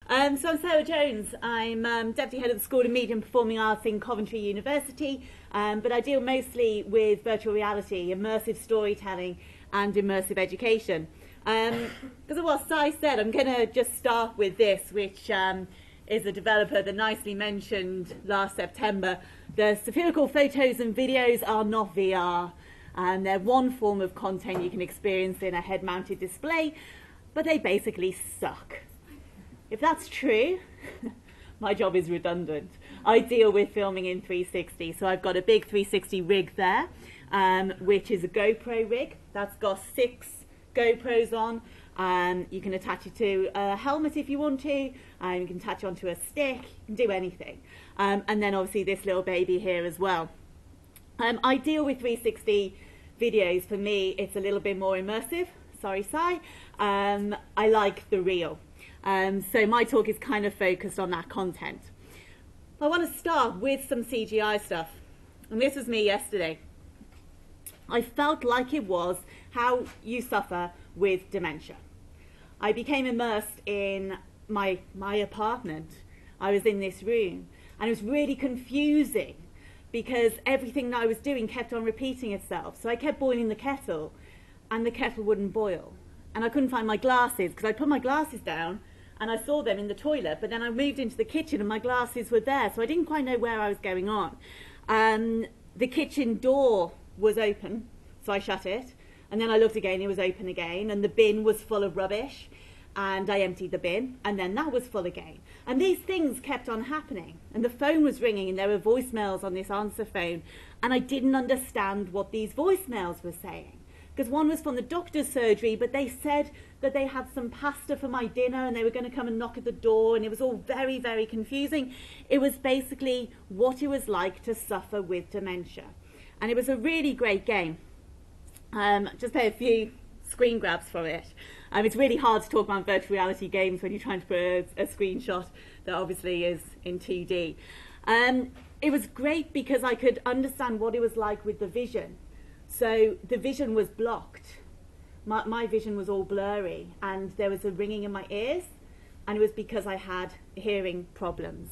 So I'm Sarah Jones. I'm Deputy Head of the School of Media and Performing Arts in Coventry University, but I deal mostly with virtual reality, immersive storytelling and immersive education. Because of what Si said, I'm going to just start with this, which is a developer that nicely mentioned last September. The spherical photos and videos are not VR, and they're one form of content you can experience in a head-mounted display, but they basically suck. If that's true, my job is redundant. I deal with filming in 360, so I've got a big 360 rig there, which is a GoPro rig. That's got 6 GoPros on. You can attach it to a helmet if you want to. You can attach it onto a stick. You can do anything. And then obviously this little baby here as well. I deal with 360 videos. For me, it's a little bit more immersive. Sorry, Si. I like the real. So my talk is kind of focused on that content. I want to start with some CGI stuff. And this was me yesterday. I felt like it was how you suffer with dementia. I became immersed in my apartment. I was in this room. And it was really confusing because everything that I was doing kept on repeating itself. So I kept boiling the kettle and the kettle wouldn't boil. And I couldn't find my glasses because I put my glasses down and I saw them in the toilet, but then I moved into the kitchen and my glasses were there, so I didn't quite know where I was going on. The kitchen door was open, so I shut it, and then I looked again, it was open again, and the bin was full of rubbish, and I emptied the bin, and then that was full again. And these things kept on happening, and the phone was ringing, and there were voicemails on this answer phone, and I didn't understand what these voicemails were saying. Because one was from the doctor's surgery, but they said that they had some pasta for my dinner and they were going to come and knock at the door, and it was all very, very confusing. It was basically what it was like to suffer with dementia. And it was a really great game. Just play a few screen grabs from it. It's really hard to talk about virtual reality games when you're trying to put a screenshot that obviously is in 2D. It was great because I could understand what it was like with the vision. So the vision was blocked. My vision was all blurry and there was a ringing in my ears, and it was because I had hearing problems.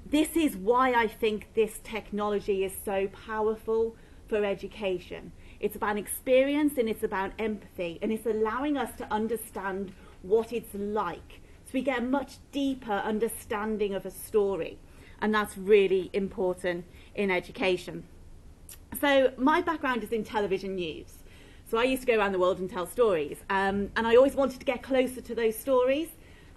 This is why I think this technology is so powerful for education. It's about experience and it's about empathy, and it's allowing us to understand what it's like. So we get a much deeper understanding of a story, and that's really important in education. So my background is in television news. So I used to go around the world and tell stories. And I always wanted to get closer to those stories.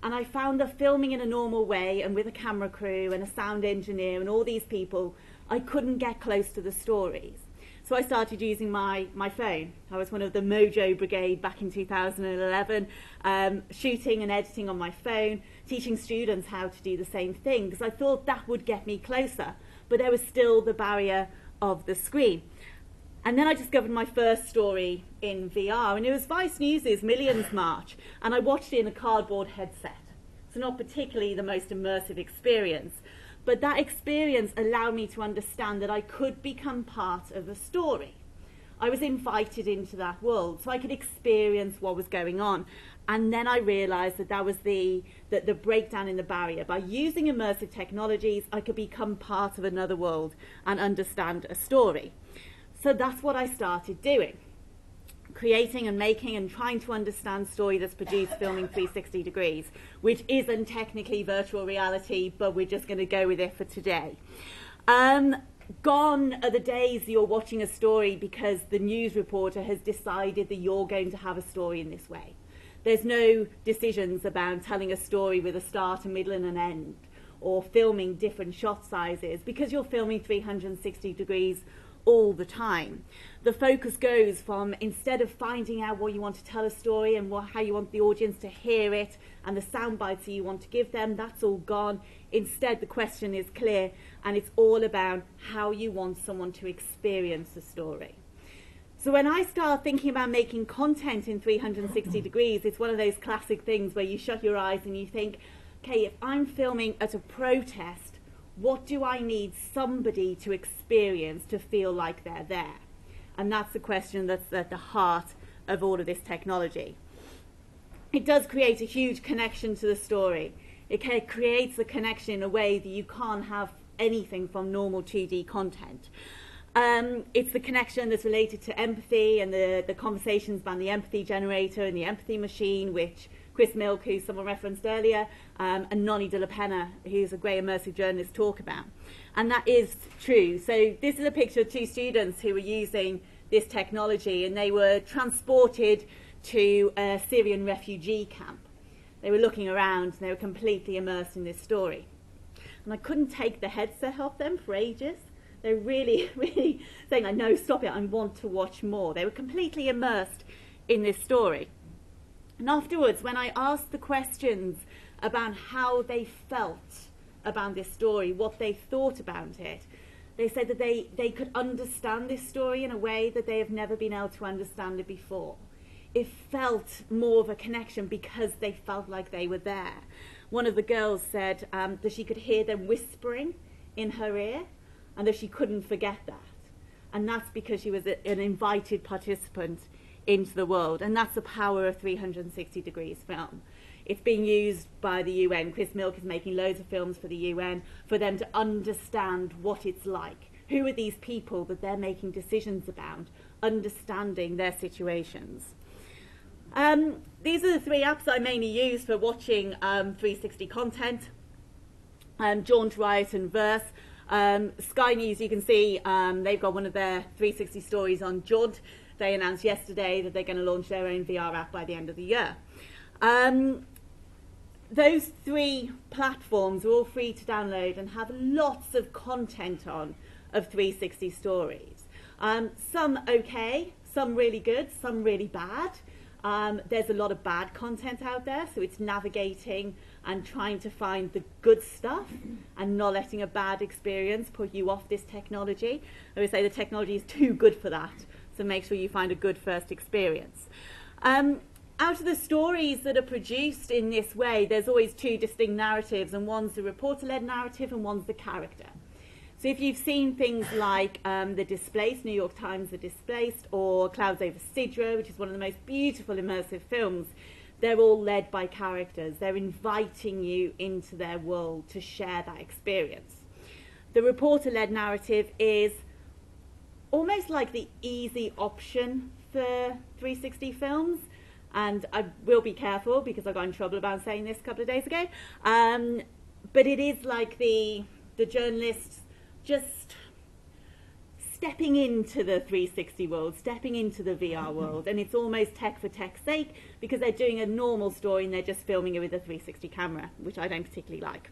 And I found that filming in a normal way and with a camera crew and a sound engineer and all these people, I couldn't get close to the stories. So I started using my phone. I was one of the Mojo Brigade back in 2011, shooting and editing on my phone, teaching students how to do the same thing, because I thought that would get me closer. But there was still the barrier of the screen. And then I discovered my first story in VR, and it was Vice News' Millions March, and I watched it in a cardboard headset. So not particularly the most immersive experience, but that experience allowed me to understand that I could become part of a story. I was invited into that world so I could experience what was going on. And then I realized that that was the breakdown in the barrier. By using immersive technologies, I could become part of another world and understand a story. So that's what I started doing. Creating and making and trying to understand story that's produced filming 360 degrees, which isn't technically virtual reality, but we're just going to go with it for today. Gone are the days that you're watching a story because the news reporter has decided that you're going to have a story in this way. There's no decisions about telling a story with a start, a middle and an end, or filming different shot sizes, because you're filming 360 degrees all the time. The focus goes from, instead of finding out what you want to tell a story and how you want the audience to hear it and the sound bites that you want to give them, that's all gone. Instead, the question is clear, and it's all about how you want someone to experience the story. So when I start thinking about making content in 360 degrees, it's one of those classic things where you shut your eyes and you think, okay, if I'm filming at a protest, what do I need somebody to experience to feel like they're there? And that's the question that's at the heart of all of this technology. It does create a huge connection to the story. It creates a connection in a way that you can't have anything from normal 2D content. It's the connection that's related to empathy and the conversations about the empathy generator and the empathy machine, which Chris Milk, who someone referenced earlier, and Noni de la Penna, who's a great immersive journalist, talk about. And that is true. So this is a picture of two students who were using this technology, and they were transported to a Syrian refugee camp. They were looking around, and they were completely immersed in this story. And I couldn't take the headset off them for ages. They were really, really saying, like, no, stop it, I want to watch more. They were completely immersed in this story. And afterwards, when I asked the questions about how they felt about this story, what they thought about it, they said that they could understand this story in a way that they have never been able to understand it before. It felt more of a connection because they felt like they were there. One of the girls said that she could hear them whispering in her ear and that she couldn't forget that. And that's because she was an invited participant into the world. And that's the power of 360 degrees film. It's being used by the UN. Chris Milk is making loads of films for the UN for them to understand what it's like. Who are these people that they're making decisions about, understanding their situations. These are the three apps I mainly use for watching 360 content. Jaunt, Riot and Verse. Sky News, you can see they've got one of their 360 stories on Jaunt. They announced yesterday that they're going to launch their own VR app by the end of the year. Those three platforms are all free to download and have lots of content on of 360 stories. Some okay, some really good, some really bad. There's a lot of bad content out there, so it's navigating and trying to find the good stuff and not letting a bad experience put you off this technology. I would say the technology is too good for that, so make sure you find a good first experience. Out of the stories that are produced in this way, there's always two distinct narratives, and one's the reporter-led narrative and one's the character. So if you've seen things like The Displaced, New York Times The Displaced, or Clouds Over Sidra, which is one of the most beautiful immersive films, they're all led by characters. They're inviting you into their world to share that experience. The reporter-led narrative is almost like the easy option for 360 films. And I will be careful because I got in trouble about saying this a couple of days ago. But it is like the journalists just stepping into the 360 world, stepping into the VR world. And it's almost tech for tech's sake because they're doing a normal story and they're just filming it with a 360 camera, which I don't particularly like.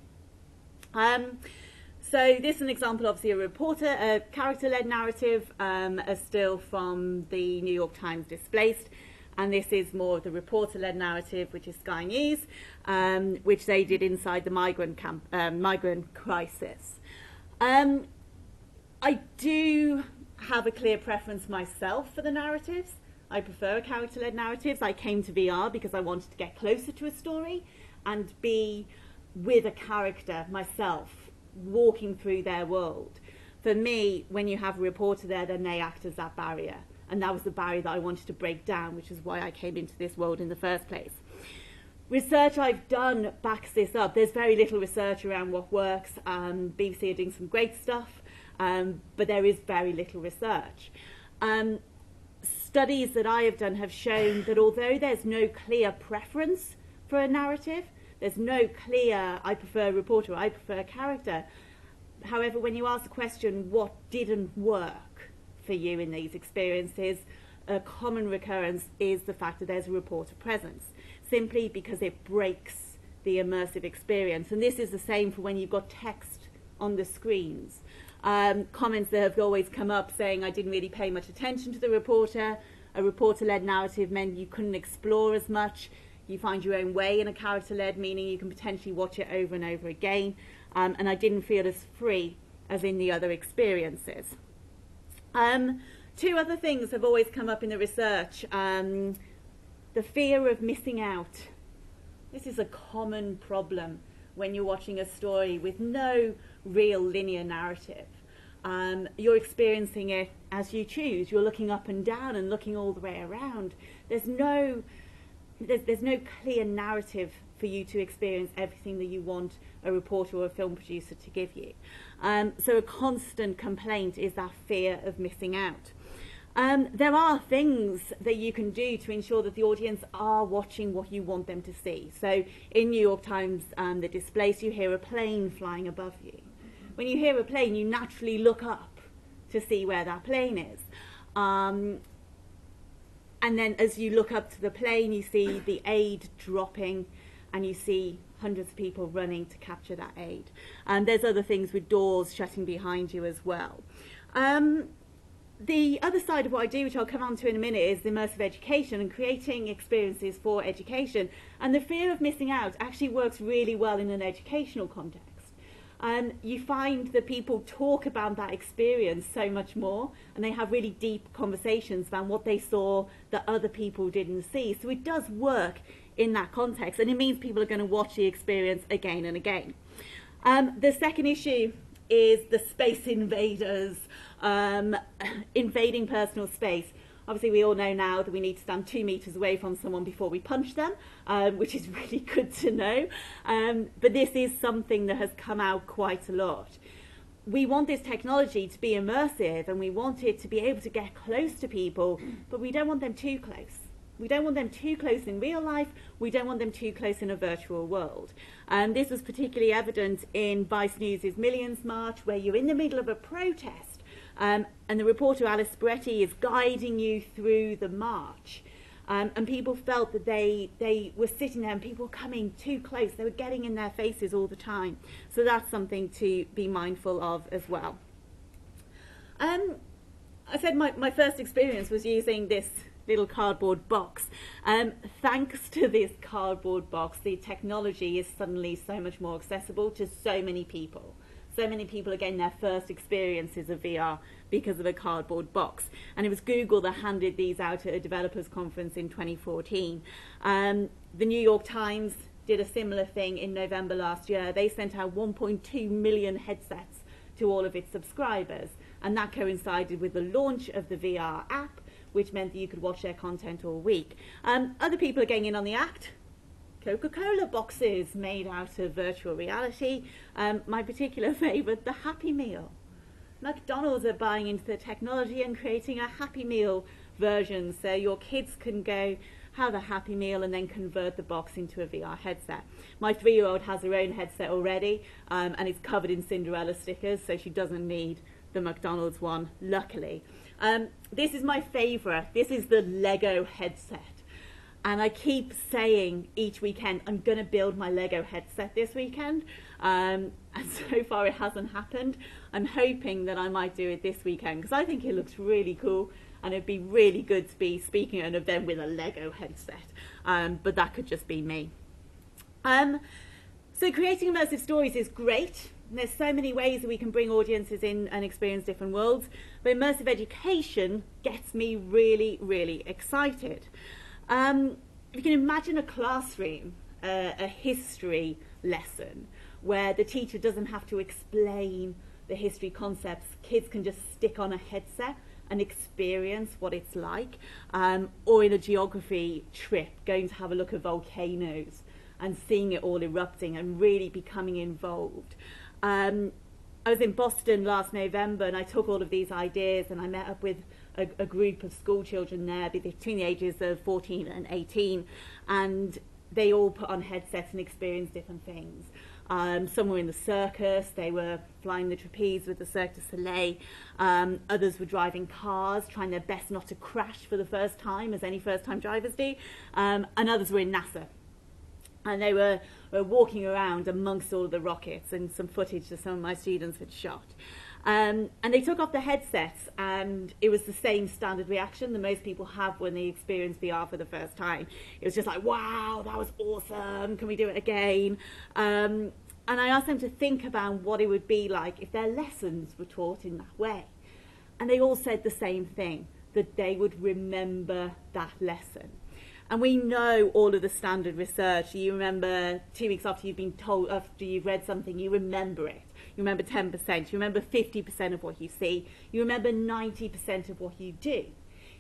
So this is an example, obviously, a character-led narrative, a still from the New York Times Displaced. And this is more of the reporter-led narrative, which is Sky News, which they did inside the migrant crisis. I do have a clear preference myself for the narratives. I prefer character-led narratives. I came to VR because I wanted to get closer to a story and be with a character myself, walking through their world. For me, when you have a reporter there, then they act as that barrier. And that was the barrier that I wanted to break down, which is why I came into this world in the first place. Research I've done backs this up. There's very little research around what works. BBC are doing some great stuff, but there is very little research. Studies that I have done have shown that although there's no clear preference for a narrative, there's no clear, I prefer a reporter, I prefer a character. However, when you ask the question, what didn't work for you in these experiences, a common recurrence is the fact that there's a reporter presence, simply because it breaks the immersive experience. And this is the same for when you've got text on the screens. Comments that have always come up saying I didn't really pay much attention to the reporter. A reporter-led narrative meant you couldn't explore as much. You find your own way in a character-led, meaning you can potentially watch it over and over again. And I didn't feel as free as in the other experiences. Two other things have always come up in the research. The fear of missing out. This is a common problem when you're watching a story with no real linear narrative. You're experiencing it as you choose. You're looking up and down and looking all the way around. There's no clear narrative for you to experience everything that you want a reporter or a film producer to give you. So a constant complaint is that fear of missing out. There are things that you can do to ensure that the audience are watching what you want them to see. So in New York Times, the displays, you hear a plane flying above you. When you hear a plane, you naturally look up to see where that plane is. And then as you look up to the plane, you see the aid dropping, and you see hundreds of people running to capture that aid. And there's other things with doors shutting behind you as well. The other side of what I do, which I'll come on to in a minute, is immersive education and creating experiences for education. And the fear of missing out actually works really well in an educational context. You find that people talk about that experience so much more, and they have really deep conversations about what they saw that other people didn't see. So it does work in that context, and it means people are going to watch the experience again and again. The second issue is the space invaders invading personal space. Obviously, we all know now that we need to stand 2 meters away from someone before we punch them, which is really good to know. But this is something that has come out quite a lot. We want this technology to be immersive, and we want it to be able to get close to people, but we don't want them too close. We don't want them too close in real life. We don't want them too close in a virtual world. This was particularly evident in Vice News' Millions March, where you're in the middle of a protest, and the reporter Alice Beretti is guiding you through the march. And people felt that they were sitting there and people were coming too close. They were getting in their faces all the time. So that's something to be mindful of as well. I said my first experience was using this little cardboard box. Thanks to this cardboard box, the technology is suddenly so much more accessible to so many people. So many people are getting their first experiences of VR because of a cardboard box. And it was Google that handed these out at a developers conference in 2014. The New York Times did a similar thing in November last year. They sent out 1.2 million headsets to all of its subscribers. And that coincided with the launch of the VR app, which meant that you could watch their content all week. Other people are getting in on the act. Coca-Cola boxes made out of virtual reality. My particular favourite, the Happy Meal. McDonald's are buying into the technology and creating a Happy Meal version, so your kids can go have a Happy Meal and then convert the box into a VR headset. My 3-year-old has her own headset already, and it's covered in Cinderella stickers, so she doesn't need the McDonald's one, luckily. This is my favourite. This is the Lego headset. And I keep saying each weekend, I'm going to build my Lego headset this weekend. And so far it hasn't happened. I'm hoping that I might do it this weekend because I think it looks really cool. And it'd be really good to be speaking at an event with a Lego headset. But that could just be me. So creating immersive stories is great. There's so many ways that we can bring audiences in and experience different worlds. But immersive education gets me really, really excited. You can imagine a classroom, a history lesson, where the teacher doesn't have to explain the history concepts. Kids can just stick on a headset and experience what it's like. Or in a geography trip, going to have a look at volcanoes and seeing it all erupting and really becoming involved. I was in Boston last November and I took all of these ideas and I met up with a group of school children there between the ages of 14 and 18, and they all put on headsets and experienced different things. Some were in the circus, they were flying the trapeze with the Cirque du Soleil. Others were driving cars, trying their best not to crash for the first time, as any first-time drivers do. And others were in NASA. And they were walking around amongst all of the rockets, and some footage that some of my students had shot. And they took off the headsets, and it was the same standard reaction that most people have when they experience VR for the first time. It was just like, wow, that was awesome, can we do it again? And I asked them to think about what it would be like if their lessons were taught in that way. And they all said the same thing, that they would remember that lesson. And we know all of the standard research. You remember 2 weeks after you've been told, after you've read something, you remember it. You remember 10%, you remember 50% of what you see, you remember 90% of what you do.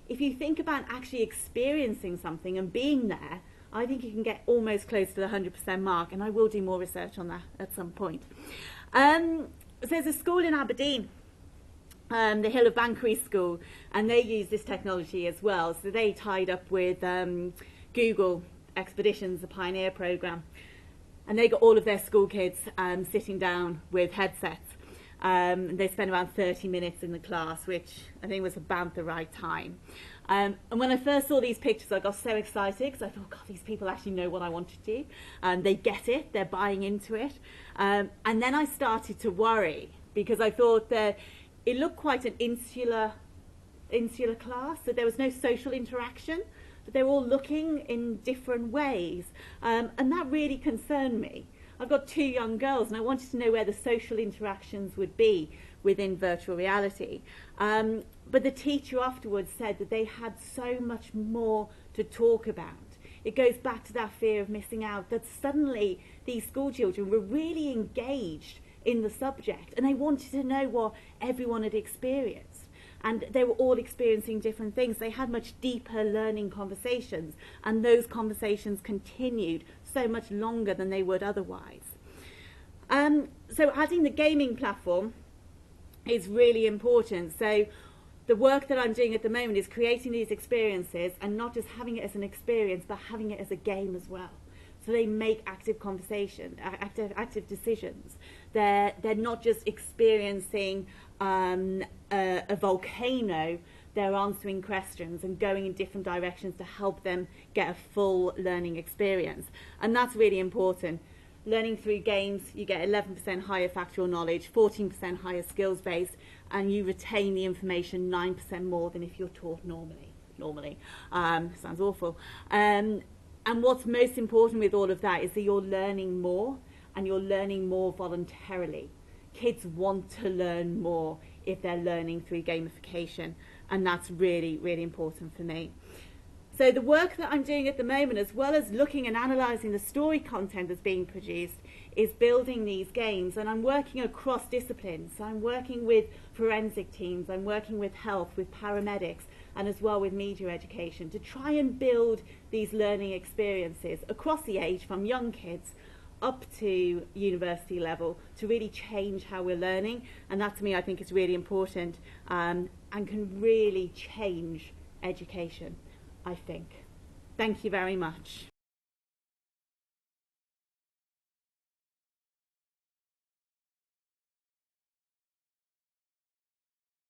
If you think about actually experiencing something and being there, I think you can get almost close to the 100% mark, and I will do more research on that at some point. So there's a school in Aberdeen, the Hill of Banchory School, and they use this technology as well. So they tied up with Google Expeditions, the Pioneer program, and they got all of their school kids sitting down with headsets. They spent around 30 minutes in the class, which I think was about the right time. And when I first saw these pictures, I got so excited because I thought, God, these people actually know what I want to do. They get it, they're buying into it. And then I started to worry because I thought that it looked quite an insular class, that there was no social interaction, that they were all looking in different ways. And that really concerned me. I've got 2 young girls and I wanted to know where the social interactions would be within virtual reality. But the teacher afterwards said that they had so much more to talk about. It goes back to that fear of missing out, that suddenly these school children were really engaged in the subject and they wanted to know what everyone had experienced. And they were all experiencing different things. They had much deeper learning conversations, and those conversations continued so much longer than they would otherwise. So adding the gaming platform is really important. So the work that I'm doing at the moment is creating these experiences, and not just having it as an experience, but having it as a game as well. So they make active conversation, active decisions. They're not just experiencing a volcano. They're answering questions and going in different directions to help them get a full learning experience. And that's really important. Learning through games, you get 11% higher factual knowledge, 14% higher skills base, and you retain the information 9% more than if you're taught normally. Sounds awful. And what's most important with all of that is that you're learning more, and you're learning more voluntarily. Kids want to learn more if they're learning through gamification, and that's really, really important for me. So the work that I'm doing at the moment, as well as looking and analysing the story content that's being produced, is building these games, and I'm working across disciplines. So I'm working with forensic teams, I'm working with health, with paramedics, and as well with media education, to try and build these learning experiences across the age, from young kids up to university level, to really change how we're learning. And that, to me, I think is really important, and can really change education, I think. Thank you very much.